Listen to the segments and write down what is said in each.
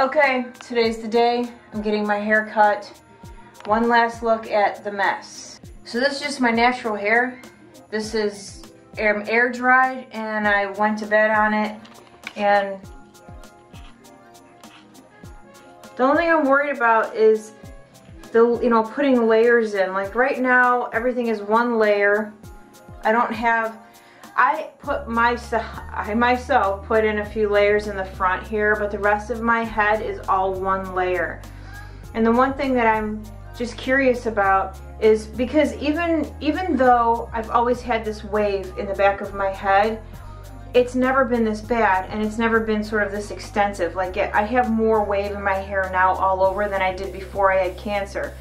Okay, today's the day. I'm getting my hair cut. One last look at the mess. So this is just my natural hair. This is air dried and I went to bed on it. And the only thing I'm worried about is putting layers in. Like right now, everything is one layer. I myself put in a few layers in the front here, but the rest of my head is all one layer. And the one thing that I'm just curious about is because even though I've always had this wave in the back of my head, it's never been this bad and it's never been sort of this extensive. Like I have more wave in my hair now all over than I did before I had cancer.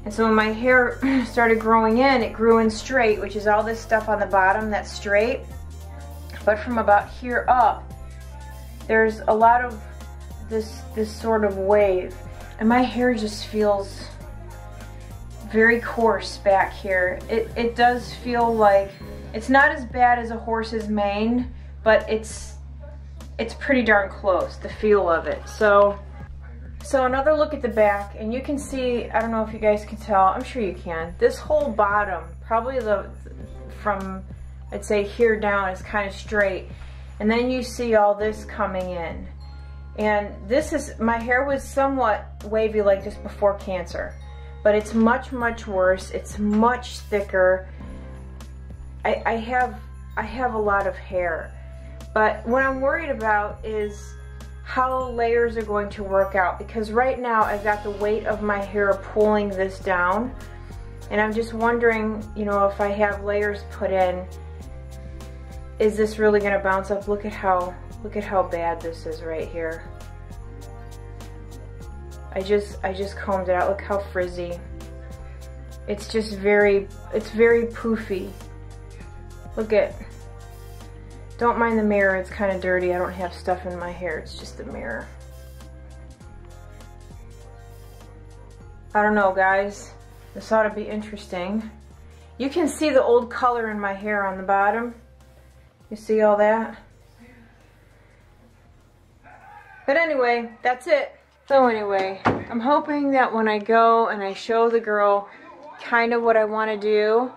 And so when my hair started growing in, it grew in straight, which is all this stuff on the bottom that's straight. But from about here up, there's a lot of this sort of wave. And my hair just feels very coarse back here. It does feel like, it's not as bad as a horse's mane, but it's pretty darn close, the feel of it. So another look at the back, and you can see, I don't know if you guys can tell, I'm sure you can, this whole bottom, probably from I'd say here down is kind of straight, and then you see all this coming in. And my hair was somewhat wavy like this before cancer, but it's much, much worse. It's much thicker. I have a lot of hair, but what I'm worried about is how layers are going to work out, because right now I've got the weight of my hair pulling this down, and I'm just wondering, if I have layers put in, is this really going to bounce up? Look at how bad this is right here. I just combed it out. Look how frizzy. It's just very poofy. Look at. Don't mind the mirror, it's kind of dirty. I don't have stuff in my hair, it's just the mirror. I don't know, guys. This ought to be interesting. You can see the old color in my hair on the bottom. You see all that? But anyway, that's it. So anyway, I'm hoping that when I go and I show the girl kind of what I want to do,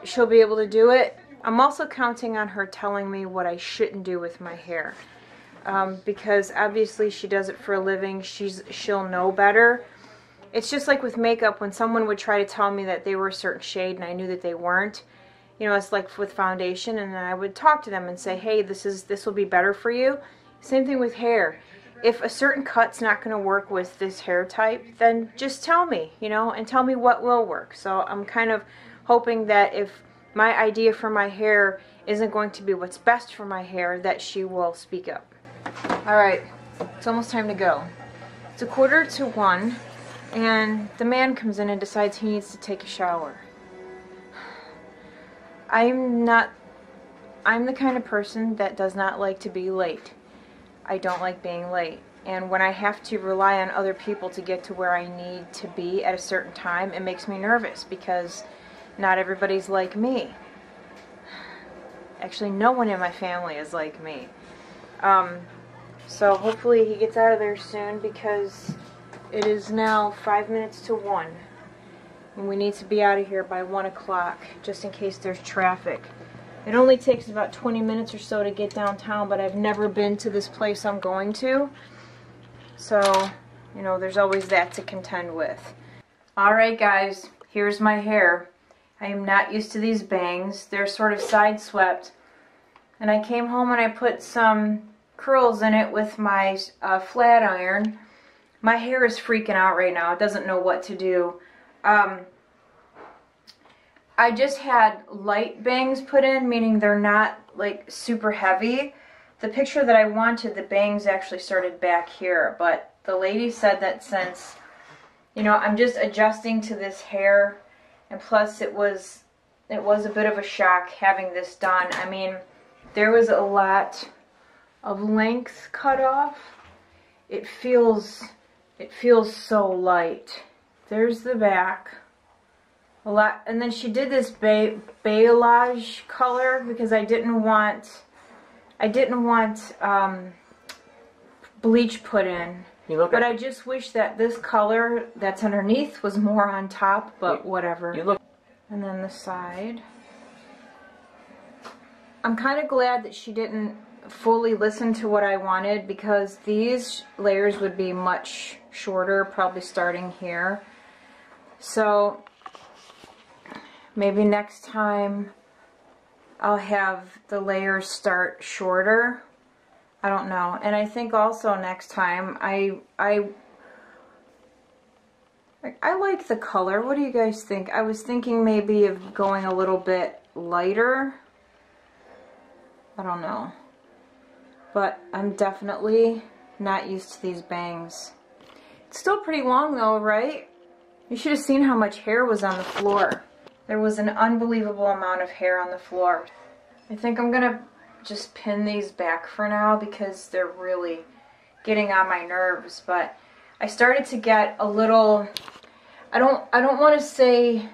she'll be able to do it. I'm also counting on her telling me what I shouldn't do with my hair, because obviously she does it for a living. She'll know better. It's just like with makeup, when someone would try to tell me that they were a certain shade and I knew that they weren't. It's like with foundation, and then I would talk to them and say, hey, this will be better for you. Same thing with hair. If a certain cut's not going to work with this hair type, then just tell me, and tell me what will work. So I'm kind of hoping that if my idea for my hair isn't going to be what's best for my hair, that she will speak up. Alright, it's almost time to go. It's 1:45, and the man comes in and decides he needs to take a shower. I'm the kind of person that does not like to be late. I don't like being late. And when I have to rely on other people to get to where I need to be at a certain time, it makes me nervous, because not everybody's like me. Actually, no one in my family is like me. So hopefully he gets out of there soon, because it is now 5 minutes to 1. And we need to be out of here by 1 o'clock, just in case there's traffic. It only takes about 20 minutes or so to get downtown, but I've never been to this place I'm going to. So, there's always that to contend with. Alright guys, here's my hair. I am not used to these bangs. They're sort of side swept. And I came home and I put some curls in it with my flat iron. My hair is freaking out right now. It doesn't know what to do. I just had light bangs put in, meaning they're not like super heavy. The picture that I wanted, the bangs actually started back here, but the lady said that since, I'm just adjusting to this hair, and plus it was a bit of a shock having this done. I mean, there was a lot of length cut off. It feels so light. There's the back. A lot, and then she did this balayage color because I didn't want bleach put in. But I just wish that this color that's underneath was more on top, but whatever. And then the side. I'm kind of glad that she didn't fully listen to what I wanted, because these layers would be much shorter, probably starting here. So maybe next time I'll have the layers start shorter. I don't know. And I think also next time I like the color. What do you guys think? I was thinking maybe of going a little bit lighter. I don't know. But I'm definitely not used to these bangs. It's still pretty long though, right? You should have seen how much hair was on the floor. There was an unbelievable amount of hair on the floor. I think I'm gonna just pin these back for now because they're really getting on my nerves. But I started to get a little, I don't want to say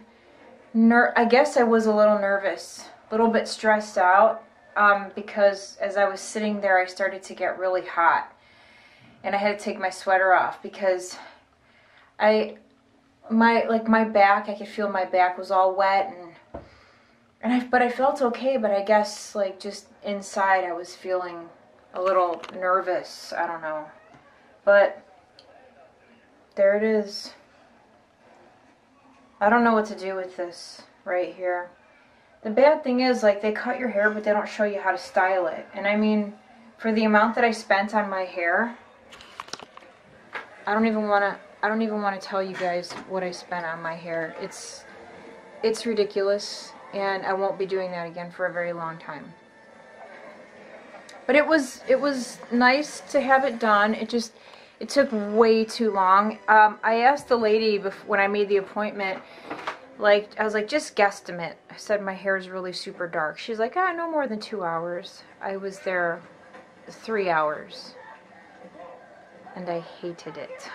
I guess I was a little nervous, a little bit stressed out, because as I was sitting there I started to get really hot and I had to take my sweater off because my back, I could feel my back was all wet, but I felt okay. But I guess like just inside I was feeling a little nervous. I don't know, but there it is. I don't know what to do with this right here. The bad thing is, like, they cut your hair but they don't show you how to style it. And I mean, for the amount that I spent on my hair, I don't even want to tell you guys what I spent on my hair. It's ridiculous, and I won't be doing that again for a very long time. But it was nice to have it done. It took way too long. I asked the lady when I made the appointment, like, I was like, just guesstimate. I said my hair is really super dark. She's like, no more than 2 hours. I was there 3 hours. And I hated it.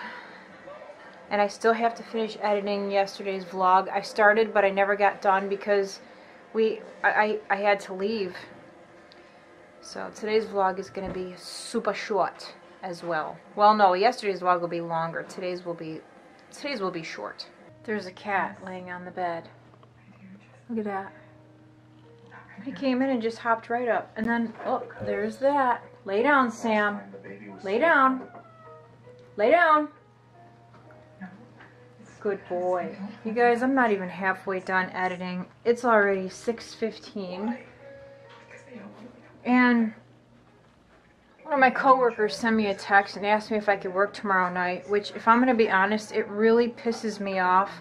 And I still have to finish editing yesterday's vlog. I started, but I never got done because I had to leave. So today's vlog is going to be super short as well. Well, no, yesterday's vlog will be longer. Today's will be short. There's a cat laying on the bed. Look at that. He came in and just hopped right up. And then, look, there's that. Lay down, Sam. Lay down. Lay down. Good boy. You guys, I'm not even halfway done editing. It's already 6:15. And one of my coworkers sent me a text and asked me if I could work tomorrow night, which, if I'm going to be honest, it really pisses me off.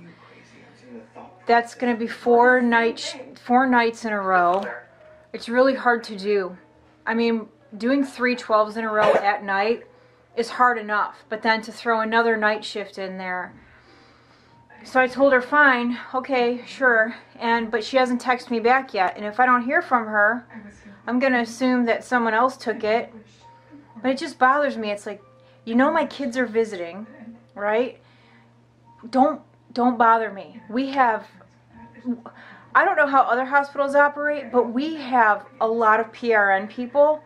That's going to be 4 nights in a row. It's really hard to do. I mean, doing 3 12s in a row at night is hard enough, but then to throw another night shift in there. So I told her, fine, okay, sure, but she hasn't texted me back yet, and if I don't hear from her, I'm going to assume that someone else took it. But it just bothers me. It's like, you know, my kids are visiting, right? Don't bother me. We have, I don't know how other hospitals operate, but we have a lot of PRN people.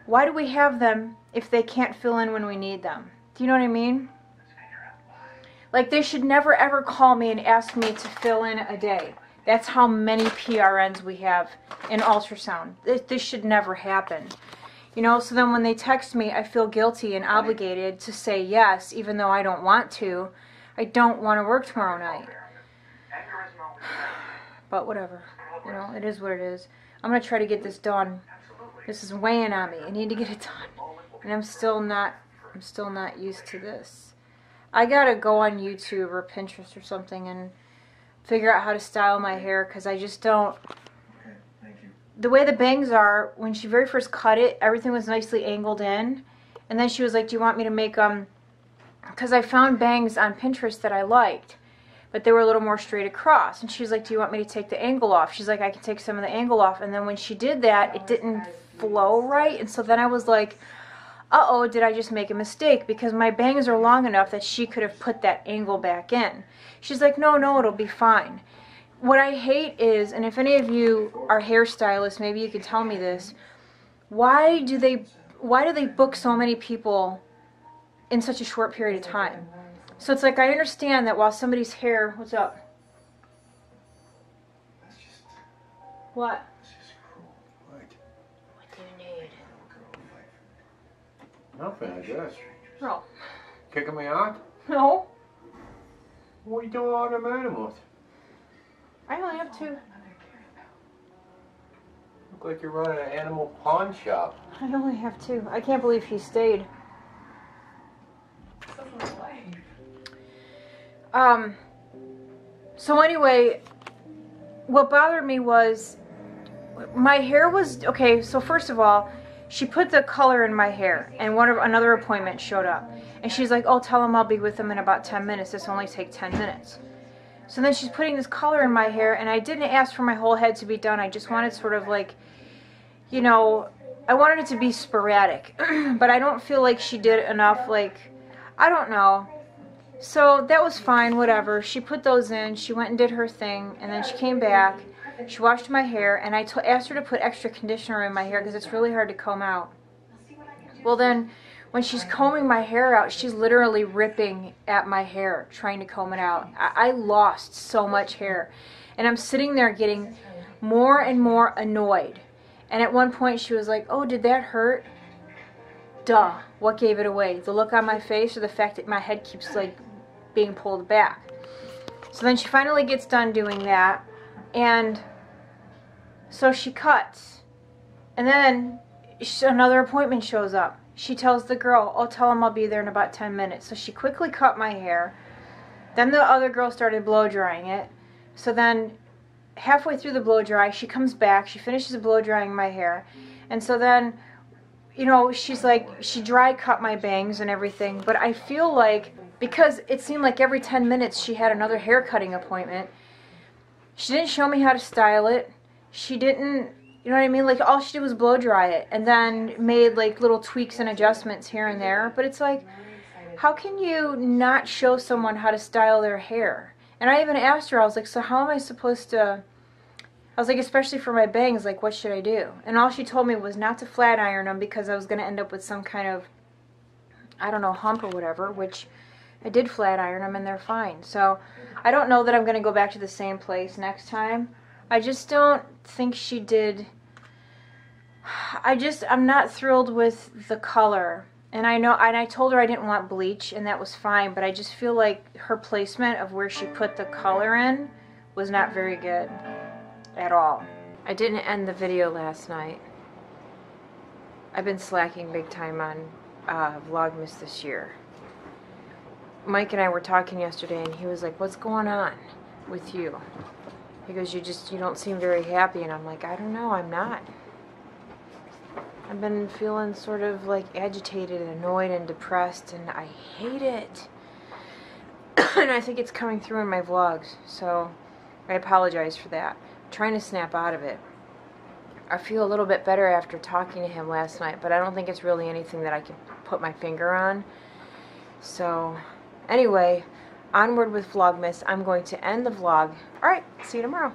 Why do we have them if they can't fill in when we need them? Do you know what I mean? Like, they should never ever call me and ask me to fill in a day. That's how many PRNs we have in ultrasound. This should never happen. You know, so then when they text me, I feel guilty and obligated to say yes, even though I don't want to. I don't want to work tomorrow night. But whatever. You know, it is what it is. I'm going to try to get this done. This is weighing on me. I need to get it done. And I'm still not used to this. I got to go on YouTube or Pinterest or something and figure out how to style my hair, because I just don't. The way the bangs are, when she very first cut it, everything was nicely angled in. And then she was like, do you want me to make because I found bangs on Pinterest that I liked, but they were a little more straight across. And she was like, do you want me to take the angle off? She's like, I can take some of the angle off. And then when she did that, it didn't flow right. And so then I was like, uh-oh, did I just make a mistake? Because my bangs are long enough that she could have put that angle back in. She's like, no, it'll be fine. What I hate is, and if any of you are hairstylists, maybe you can tell me this, why do they book so many people in such a short period of time. So it's like I understand that while somebody's hair, what's up? What? What do you need? Nothing, I guess. No. Kicking me out? No. What are you doing all them animals? I only have 2. Look like you're running an animal pawn shop. I only have 2. I can't believe he stayed. So anyway, what bothered me was my hair was, okay, so first of all, she put the color in my hair, and another appointment showed up. And she's like, oh, tell him I'll be with him in about 10 minutes. This will only take 10 minutes. So then she's putting this color in my hair, and I didn't ask for my whole head to be done. I just wanted sort of like, you know, I wanted it to be sporadic. But I don't feel like she did enough, like, I don't know. So that was fine, whatever. She put those in, she went and did her thing, and then she came back. She washed my hair, and I asked her to put extra conditioner in my hair because it's really hard to comb out. Well then, when she's combing my hair out, she's literally ripping at my hair, trying to comb it out. I lost so much hair. And I'm sitting there getting more and more annoyed. And at one point she was like, oh, did that hurt? Duh. What gave it away? The look on my face or the fact that my head keeps like being pulled back? So then she finally gets done doing that. And so she cuts. And then another appointment shows up. She tells the girl, oh, tell him I'll be there in about 10 minutes. So she quickly cut my hair. Then the other girl started blow drying it. So then halfway through the blow dry, she comes back. She finishes blow drying my hair. And so then, you know, she's like, she dry cut my bangs and everything. But I feel like, because it seemed like every 10 minutes she had another hair cutting appointment, she didn't show me how to style it. She didn't, you know what I mean? Like, all she did was blow dry it and then made like little tweaks and adjustments here and there. But it's like, how can you not show someone how to style their hair? And I even asked her, I was like, so how am I supposed to, I was like, especially for my bangs, like, what should I do? And all she told me was not to flat iron them because I was going to end up with some kind of, I don't know, hump or whatever, which I did flat iron them and they're fine. So I don't know that I'm going to go back to the same place next time. I just don't think she did. I'm not thrilled with the color. And I told her I didn't want bleach, and that was fine, but I just feel like her placement of where she put the color in was not very good at all. I didn't end the video last night. I've been slacking big time on Vlogmas this year. Mike and I were talking yesterday, and he was like, what's going on with you? He goes, you don't seem very happy. And I'm like, I don't know, I'm not. I've been feeling sort of like agitated and annoyed and depressed, and I hate it. And I think it's coming through in my vlogs, so I apologize for that. I'm trying to snap out of it. I feel a little bit better after talking to him last night, but I don't think it's really anything that I can put my finger on. So, anyway, onward with Vlogmas. I'm going to end the vlog. Alright, see you tomorrow.